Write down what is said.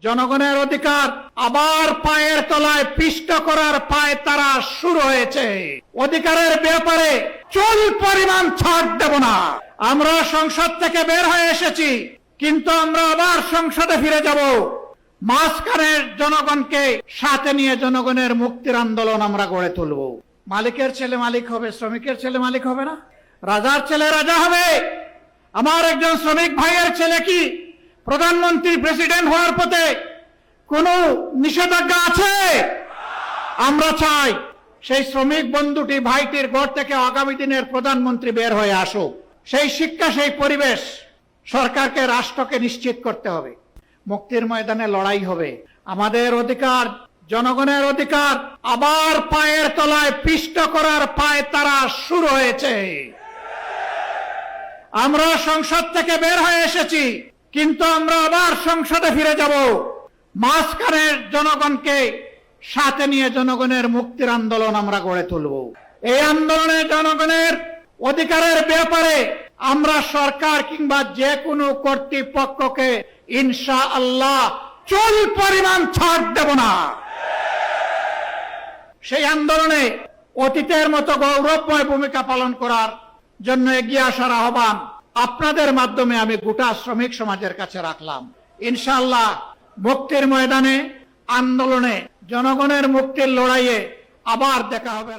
জনগণের অধিকার আবার পায়ের তলায় পিষ্ট করার পায় তারা শুরু হয়েছে। অধিকারের ব্যাপারে চুল পরিমাণ ছাড় দেব না। আমরা সংসদ থেকে বের হয়ে এসেছি, কিন্তু আমরা আবার সংসদে ফিরে যাব। মাঝখানের জনগণকে সাথে নিয়ে জনগণের মুক্তির আন্দোলন আমরা গড়ে তুলব। মালিকের ছেলে মালিক হবে, শ্রমিকের ছেলে মালিক হবে না। রাজার ছেলে রাজা হবে। আমার একজন শ্রমিক ভাইয়ের ছেলে কি প্রধানমন্ত্রী প্রেসিডেন্ট হওয়ার পথে কোনো নিষেধাজ্ঞা আছে? আমরা চাই সেই শ্রমিক বন্ধুটি ভাইটির ঘর থেকে আগামী দিনের প্রধানমন্ত্রী বের হয়ে আসুক। সেই শিক্ষা, সেই পরিবেশ সরকারকে, রাষ্ট্রকে নিশ্চিত করতে হবে। মুক্তির ময়দানে লড়াই হবে। আমাদের অধিকার, জনগণের অধিকার আবার পায়ের তলায় পিষ্ট করার পায় তারা শুরু হয়েছে। আমরা সংসদ থেকে বের হয়ে এসেছি, কিন্তু আমরা আবার সংসদে ফিরে যাব। মাঝখানের জনগণকে সাথে নিয়ে জনগণের মুক্তির আন্দোলন আমরা গড়ে তুলব। এই আন্দোলনে জনগণের অধিকারের ব্যাপারে আমরা সরকার কিংবা যে কোনো কর্তৃপক্ষকে ইনশাআল্লাহ চুল পরিমাণ ছাড় দেব না। সেই আন্দোলনে অতীতের মতো গৌরবময় ভূমিকা পালন করার জন্য এগিয়ে আসার আহ্বান আপনাদের মাধ্যমে আমি গোটা শ্রমিক সমাজের কাছে রাখলাম। ইনশাআল্লাহ মুক্তির ময়দানে, আন্দোলনে, জনগণের মুক্তির লড়াইয়ে আবার দেখা হবে।